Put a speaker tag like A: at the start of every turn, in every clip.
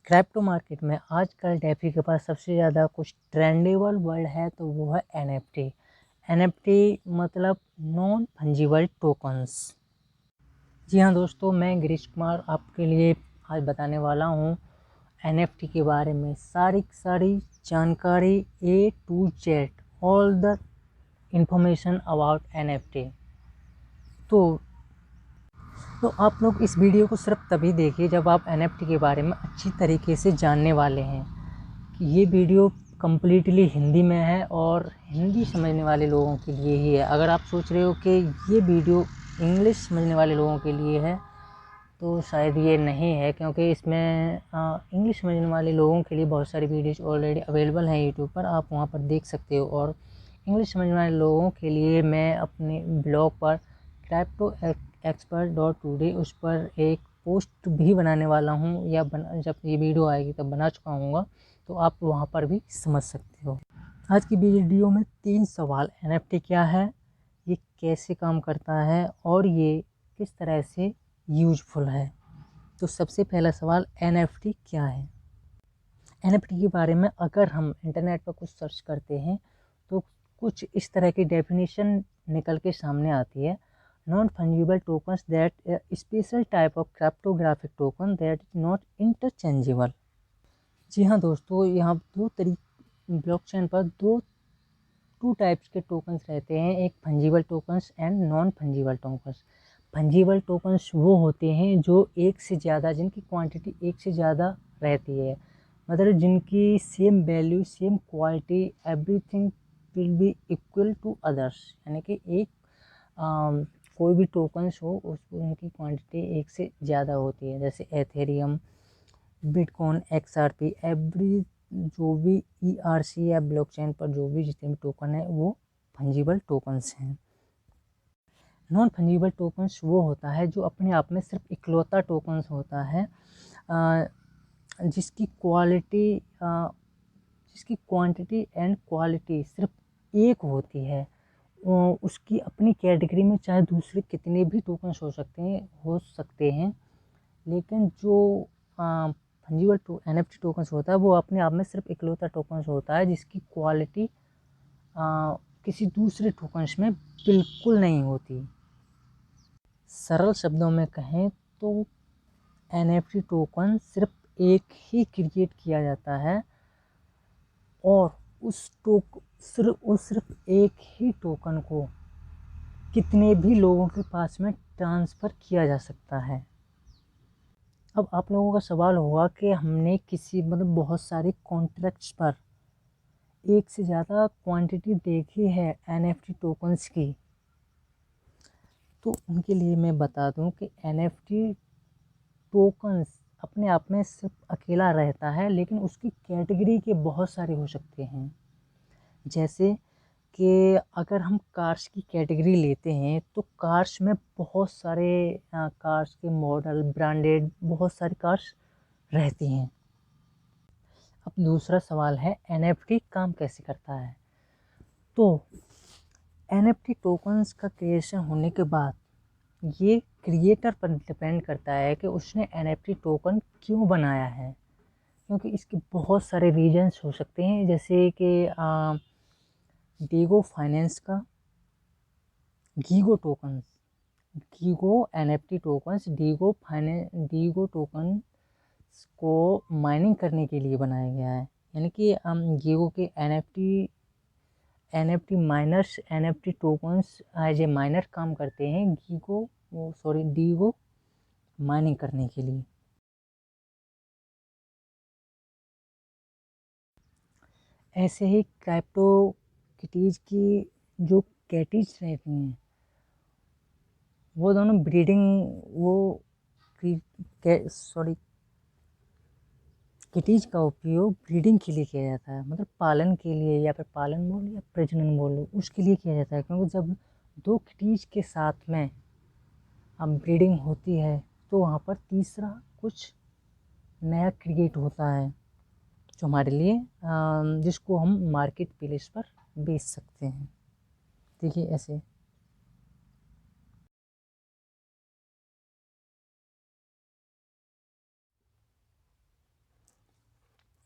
A: Crypto market में आजकल DeFi के पास सबसे ज़्यादा कुछ ट्रेंडेबल वर्ड है तो वो है एनएफटी। एनएफटी मतलब नॉन फंजिबल टोकन्स। जी हाँ दोस्तों, मैं गिरीश कुमार आपके लिए आज बताने वाला हूँ एनएफटी के बारे में सारी सारी जानकारी A to Z, all the information about NFT. तो आप लोग इस वीडियो को सिर्फ तभी देखिए जब आप एनएफटी के बारे में अच्छी तरीके से जानने वाले हैं। कि ये वीडियो कम्प्लीटली हिंदी में है और हिंदी समझने वाले लोगों के लिए ही है। अगर आप सोच रहे हो कि ये वीडियो इंग्लिश समझने वाले लोगों के लिए है तो शायद ये नहीं है, क्योंकि इसमें इंग्लिश समझने वाले लोगों के लिए बहुत सारी वीडियोज ऑलरेडी अवेलेबल हैं यूट्यूब पर, आप वहाँ पर देख सकते हो। और इंग्लिश समझने वाले लोगों के लिए मैं अपने ब्लॉग पर क्रिप्टो एक्सपर्ट डॉट टूडे उस पर एक पोस्ट भी बनाने वाला हूँ, या जब ये वीडियो आएगी तब बना चुका हूँगा, तो आप वहाँ पर भी समझ सकते हो। आज की वीडियो में 3 सवाल: एनएफटी क्या है, ये कैसे काम करता है और ये किस तरह से यूजफुल है। तो सबसे पहला सवाल, एनएफटी क्या है। एनएफटी के बारे में अगर हम इंटरनेट पर कुछ सर्च करते हैं तो कुछ इस तरह की डेफिनेशन निकल के सामने आती है। Non fungible tokens that special type of cryptographic token that is not interchangeable. जी हाँ दोस्तों, यहाँ ब्लॉकचेन पर टू टाइप्स के टोकन्स रहते हैं, एक fungible tokens and non fungible tokens. Fungible tokens वो होते हैं जो एक से ज़्यादा, जिनकी क्वांटिटी एक से ज़्यादा रहती है, मतलब जिनकी same value, same quality, everything will be equal to others. यानी कि एक कोई भी टोकन्स हो उनकी क्वांटिटी एक से ज़्यादा होती है, जैसे एथेरियम, बिटकॉइन, एक्सआरपी, एवरी जो भी ईआरसी या ब्लॉकचेन पर जो भी जितने भी टोकन है वो फंजिबल टोकन्स हैं। नॉन फंजिबल टोकन्स वो होता है जो अपने आप में सिर्फ इकलौता टोकन्स होता है, जिसकी क्वांटिटी एंड क्वालिटी सिर्फ एक होती है। उसकी अपनी कैटेगरी में चाहे दूसरे कितने भी टोकन्स हो सकते हैं, लेकिन जो फंजिबल एनएफटी टोकन्स होता है वो अपने आप में सिर्फ इकलौता टोकन्स होता है जिसकी क्वालिटी किसी दूसरे टोकन्स में बिल्कुल नहीं होती। सरल शब्दों में कहें तो एनएफटी टोकन सिर्फ एक ही क्रिएट किया जाता है और सिर्फ एक ही टोकन को कितने भी लोगों के पास में ट्रांसफ़र किया जा सकता है। अब आप लोगों का सवाल होगा कि हमने किसी बहुत सारे कॉन्ट्रैक्ट्स पर एक से ज़्यादा क्वांटिटी देखी है एनएफटी टोकन्स की, तो उनके लिए मैं बता दूं कि एनएफटी टोकन्स अपने आप में सिर्फ अकेला रहता है, लेकिन उसकी कैटेगरी के बहुत सारे हो सकते हैं। जैसे कि अगर हम कार्स की कैटेगरी लेते हैं तो कार्स में बहुत सारे कार्स के मॉडल, ब्रांडेड बहुत सारी कार्स रहती हैं। अब दूसरा सवाल है एनएफटी काम कैसे करता है। तो एनएफटी टोकन्स का क्रिएशन होने के बाद ये क्रिएटर पर डिपेंड करता है कि उसने एनएफटी टोकन क्यों बनाया है, क्योंकि इसके बहुत सारे रीजंस हो सकते हैं, जैसे कि डीगो फाइनेंस का GIGO tokens, GIGO NFT tokens Diego token को माइनिंग करने के लिए बनाया गया है। यानी कि गीगो के NFT miners NFT tokens as a miner काम करते हैं डीगो माइनिंग करने के लिए। ऐसे ही क्रिप्टो किटीज की जो कैटीज रहती हैं वो दोनों किटीज का उपयोग ब्रीडिंग के लिए किया जाता है, मतलब पालन के लिए, या फिर पालन बोलो या प्रजनन बोलो, उसके लिए किया जाता है। क्योंकि जब दो किटीज के साथ में अब ब्रीडिंग होती है तो वहाँ पर तीसरा कुछ नया क्रिएट होता है जो हमारे लिए जिसको हम मार्केट प्लेस पर बेच सकते हैं। देखिए ऐसे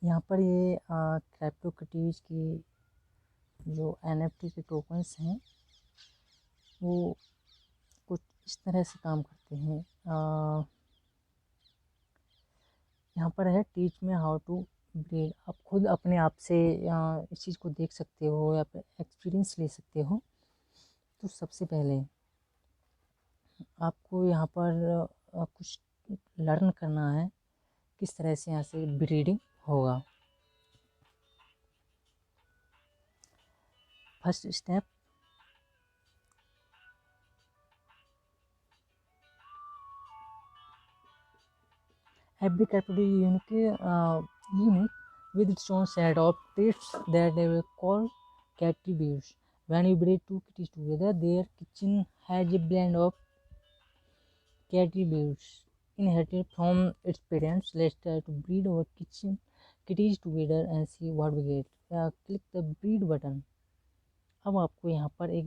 A: यहाँ पर ये क्रिप्टोकर्रेंसीज की जो NFT के टोकन्स हैं वो कुछ इस तरह से काम करते हैं। यहाँ पर है टीच में हाउ टू ब्रीड। आप खुद अपने आप से इस चीज़ को देख सकते हो या फिर एक्सपीरियंस ले सकते हो। तो सबसे पहले आपको यहाँ पर कुछ लर्न करना है किस तरह से यहाँ से ब्रीडिंग होगा। First step, every category unique with its own set of traits that they will call attributes. When you breed two kitties together, their kitchen has a blend of attributes inherited from its parents. Let's try to breed our kitties together and see what we get. Click the breed button. अब आपको यहाँ पर एक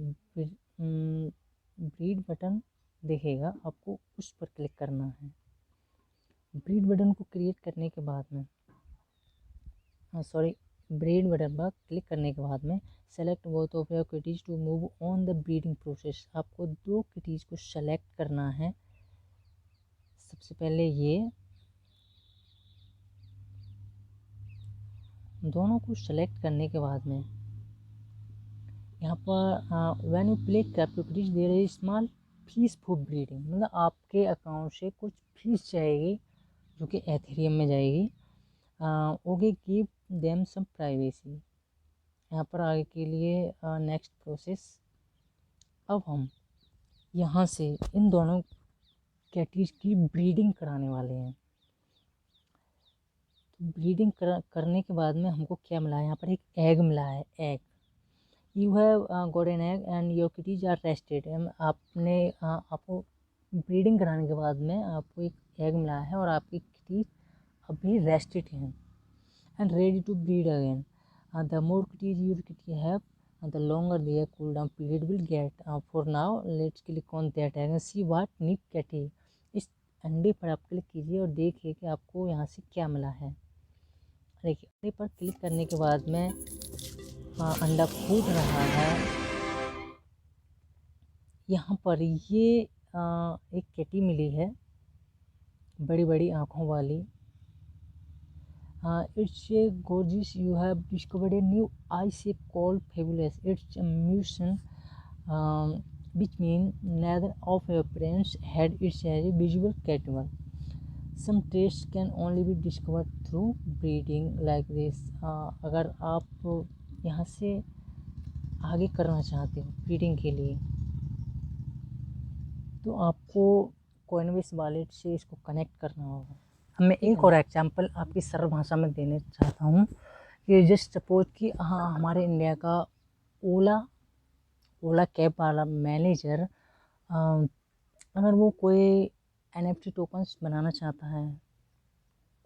A: breed button दिखेगा, आपको उस पर click करना है। ब्रीड बटन को क्रिएट करने के बाद में ब्रीड बटन पर क्लिक करने के बाद में select both of your kitties to move on the breeding process. आपको दो किटीज को सेलेक्ट करना है। सबसे पहले ये दोनों को सेलेक्ट करने के बाद में यहाँ पर when you play cryptocurrency there is small fees for breeding, मतलब आपके अकाउंट से कुछ फीस जाएगी जो कि एथेरियम में जाएगी। Okay, give them some privacy. यहाँ पर आगे के लिए नेक्स्ट प्रोसेस। अब हम यहाँ से इन दोनों कैटीज की ब्रीडिंग कराने वाले हैं। तो ब्रीडिंग करने के बाद में हमको क्या मिला है, यहाँ पर एक एग मिला है। Egg, you have got an egg and your kitties are rested. आपको ब्रीडिंग कराने के बाद में आपको एक एग मिला है और आपकी किटीज अभी रेस्टेड हैं and ready to breed again. The more kitties your kitty have, the longer their cool down period will get. For now, let's click on that egg and see what new kitty. इस अंडे पर आप click कीजिए और देखिए कि आपको यहाँ से क्या मिला है। देखिए, अंडे पर क्लिक करने के बाद में अंडा फूट रहा है। यहाँ पर ये एक किटी मिली है, बड़ी बड़ी आँखों वाली। It's a gorgeous. You have discovered a new eye shape called Fabulous. It's a mutation, which means neither of your parents had it as a visual category. Some traits can only be discovered through breeding like this. अगर आप यहाँ से आगे करना चाहते हो breeding के लिए तो आपको कोइनबेस वॉलेट से इसको कनेक्ट करना होगा। मैं एक और एग्जांपल आपकी सरल भाषा में देना चाहता हूँ कि जस्ट सपोज कि हमारे इंडिया का ओला कैब वाला मैनेजर अगर वो कोई NFT टोकन्स बनाना चाहता है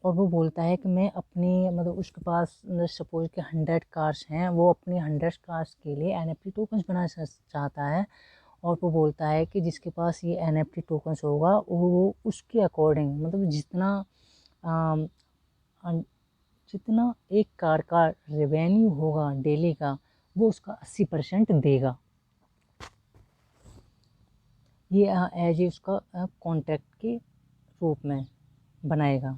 A: और वो बोलता है कि मैं अपनी मतलब उसके पास सपोज कि 100 कार्स हैं, वो अपनी 100 कार्स के लिए NFT टोकन्स बनाना चाहता है और वो बोलता है कि जिसके पास ये NFT टोकन्स होगा वो उसके अकॉर्डिंग मतलब जितना एक कार का रेवेन्यू होगा डेली का वो उसका 80% देगा। ये एज ए उसका कॉन्ट्रैक्ट के रूप में बनाएगा।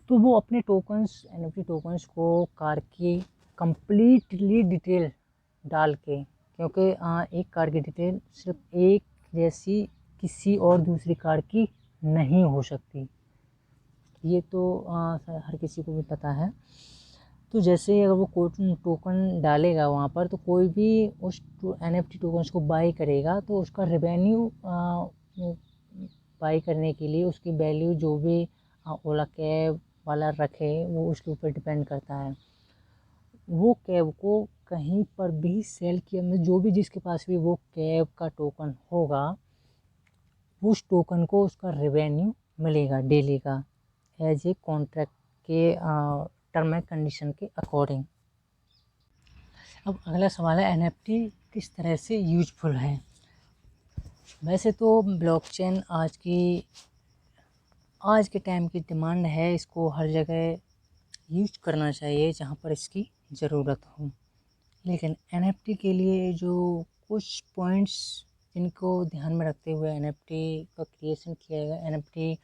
A: तो वो अपने टोकन्स NFT टोकन्स को कार की कंप्लीटली डिटेल डाल के, क्योंकि एक कार की डिटेल सिर्फ एक जैसी किसी और दूसरी कार की नहीं हो सकती, ये तो हर किसी को भी पता है। तो जैसे अगर वो टोकन डालेगा वहाँ पर तो कोई भी उस NFT टोकन्स को बाई करेगा तो उसका रेवेन्यू बाई करने के लिए उसकी वैल्यू जो भी ओला कैब वाला रखे वो उसके ऊपर डिपेंड करता है। वो कैब को कहीं पर भी सेल किया मतलब जो भी जिसके पास भी वो कैब का टोकन होगा उस टोकन को उसका रेवेन्यू मिलेगा डेली का एज ए कॉन्ट्रैक्ट के टर्म एंड कंडीशन के अकॉर्डिंग। अब अगला सवाल है NFT किस तरह से यूजफुल है। वैसे तो ब्लॉकचेन आज के टाइम की डिमांड है, इसको हर जगह यूज करना चाहिए जहाँ पर इसकी ज़रूरत हो। लेकिन NFT के लिए जो कुछ पॉइंट्स जिनको ध्यान में रखते हुए NFT का क्रिएशन किया गया, NFT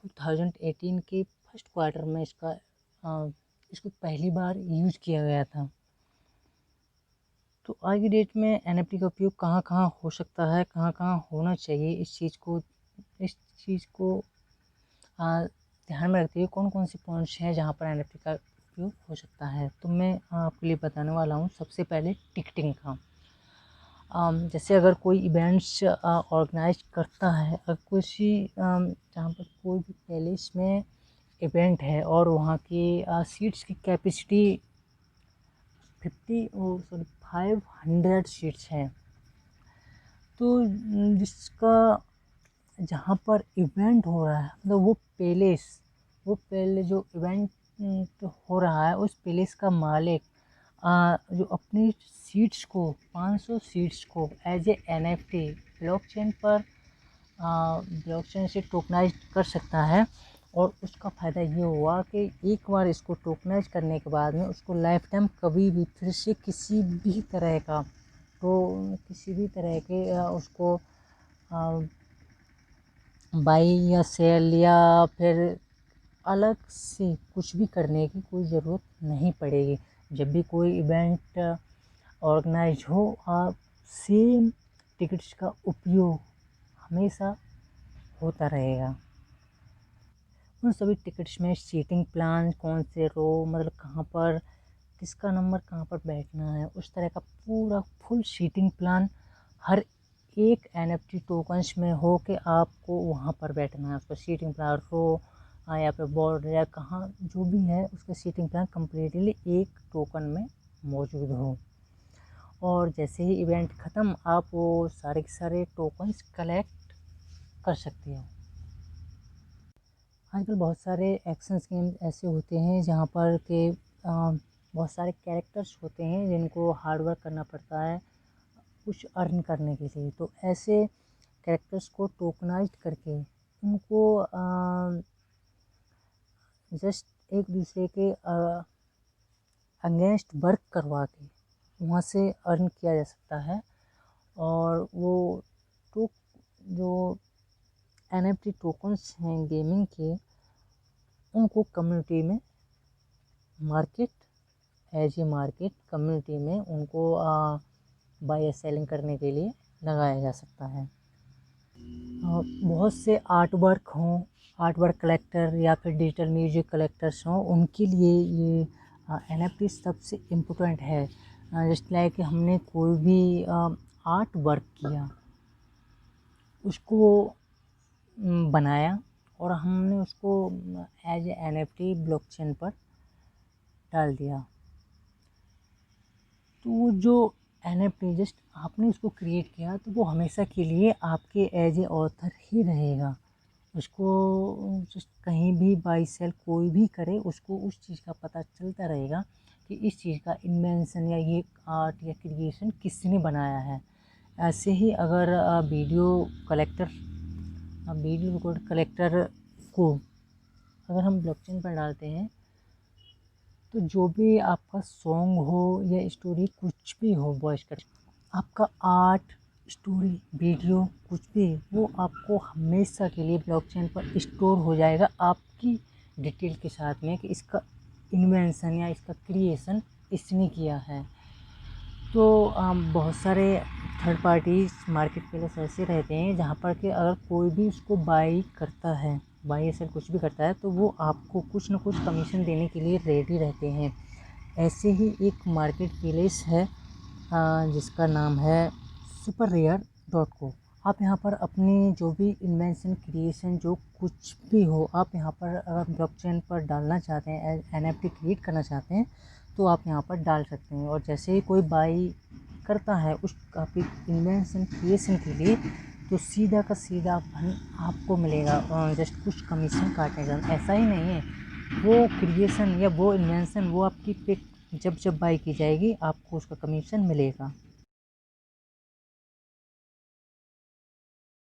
A: 2018 के फर्स्ट क्वार्टर में इसको पहली बार यूज किया गया था। तो आज की डेट में NFT का उपयोग कहाँ कहाँ हो सकता है, कहाँ कहाँ होना चाहिए, इस चीज़ को ध्यान में रखते हुए कौन कौन से पॉइंट्स हैं जहाँ पर NFT का उपयोग हो सकता है, तो मैं आपके लिए बताने वाला हूँ। सबसे पहले टिकटिंग का। जैसे अगर कोई इवेंट्स ऑर्गेनाइज करता है, अगर जहाँ पर कोई भी पैलेस में इवेंट है और वहाँ की सीट्स की कैपेसिटी 500 सीट्स हैं, तो जिसका जहाँ पर इवेंट हो रहा है, मतलब वो पैलेस जो इवेंट हो रहा है, उस पैलेस का मालिक जो अपनी सीट्स को 500 सीट्स को एज ए NFT ब्लॉकचेन से टोकनाइज कर सकता है। और उसका फ़ायदा ये हुआ कि एक बार इसको टोकनाइज करने के बाद में उसको लाइफ टाइम कभी भी फिर से किसी भी तरह के उसको बाई या सेल या फिर अलग से कुछ भी करने की कोई ज़रूरत नहीं पड़ेगी। जब भी कोई इवेंट ऑर्गेनाइज हो, आप सेम टिकट्स का उपयोग हमेशा होता रहेगा। उन सभी टिकट्स में सीटिंग प्लान, कौन से रो, मतलब कहाँ पर किसका नंबर कहाँ पर बैठना है, उस तरह का पूरा फुल सीटिंग प्लान हर एक NFT टोकन्स में हो के आपको वहाँ पर बैठना है। उसका सीटिंग प्लान, रो या फिर बोर्ड या कहाँ जो भी है, उसका सीटिंग प्लान कम्प्लीटली एक टोकन में मौजूद हो। और जैसे ही इवेंट ख़त्म, आप वो सारे के सारे टोकन्स कलेक्ट कर सकते हो। आजकल बहुत सारे एक्शंस गेम ऐसे होते हैं जहाँ पर के बहुत सारे कैरेक्टर्स होते हैं जिनको हार्ड वर्क करना पड़ता है कुछ अर्न करने के लिए। तो ऐसे कैरेक्टर्स को टोकनाइज करके उनको जस्ट एक दूसरे के अगेंस्ट वर्क करवा के वहाँ से अर्न किया जा सकता है। और वो जो NFT टोकन्स हैं गेमिंग के, उनको कम्युनिटी में मार्केट कम्युनिटी में उनको बाय या सेलिंग करने के लिए लगाया जा सकता है। बहुत से आर्ट वर्क कलेक्टर या फिर डिजिटल म्यूजिक कलेक्टर्स हों, उनके लिए ये NFT सबसे इम्पोर्टेंट है। जस्ट लाइक हमने कोई भी आर्ट वर्क किया, उसको बनाया और हमने उसको एज ए NFT ब्लॉकचेन पर डाल दिया, तो जो NFT जस्ट आपने उसको क्रिएट किया, तो वो हमेशा के लिए आपके एज ए ऑथर ही रहेगा। उसको जस्ट कहीं भी बाई सेल कोई भी करे, उसको उस चीज़ का पता चलता रहेगा कि इस चीज़ का इन्वेंशन या ये आर्ट या क्रिएशन किसने बनाया है। ऐसे ही अगर वीडियो रिकॉर्ड कलेक्टर को अगर हम ब्लॉकचेन पर डालते हैं, तो जो भी आपका सॉन्ग हो या स्टोरी कुछ भी हो, वॉइस कर आपका आर्ट, स्टोरी, वीडियो कुछ भी, वो आपको हमेशा के लिए ब्लॉकचेन पर स्टोर हो जाएगा आपकी डिटेल के साथ में कि इसका इन्वेंशन या इसका क्रिएशन इसने किया है। तो बहुत सारे थर्ड पार्टीज मार्केट प्लेस ऐसे रहते हैं जहाँ पर कि अगर कोई भी उसको बाई या सेल कुछ भी करता है, तो वो आपको कुछ ना कुछ कमीशन देने के लिए रेडी रहते हैं। ऐसे ही एक मार्केट प्लेस है जिसका नाम है superrare.co। आप यहाँ पर अपनी जो भी इन्वेंशन, क्रिएशन, जो कुछ भी हो, आप यहाँ पर अगर ब्लॉकचेन पर डालना चाहते हैं, NFT क्रिएट करना चाहते हैं, तो आप यहाँ पर डाल सकते हैं। और जैसे ही कोई बाई करता है उस आपकी इन्वेंशन क्रिएशन के लिए, तो सीधा का सीधा फंड आपको मिलेगा, जस्ट कुछ कमीशन काटेगा। ऐसा ही नहीं है, वो क्रिएशन या वो इन्वेंशन वो आपकी पिक जब बाई की जाएगी, आपको उसका कमीशन मिलेगा।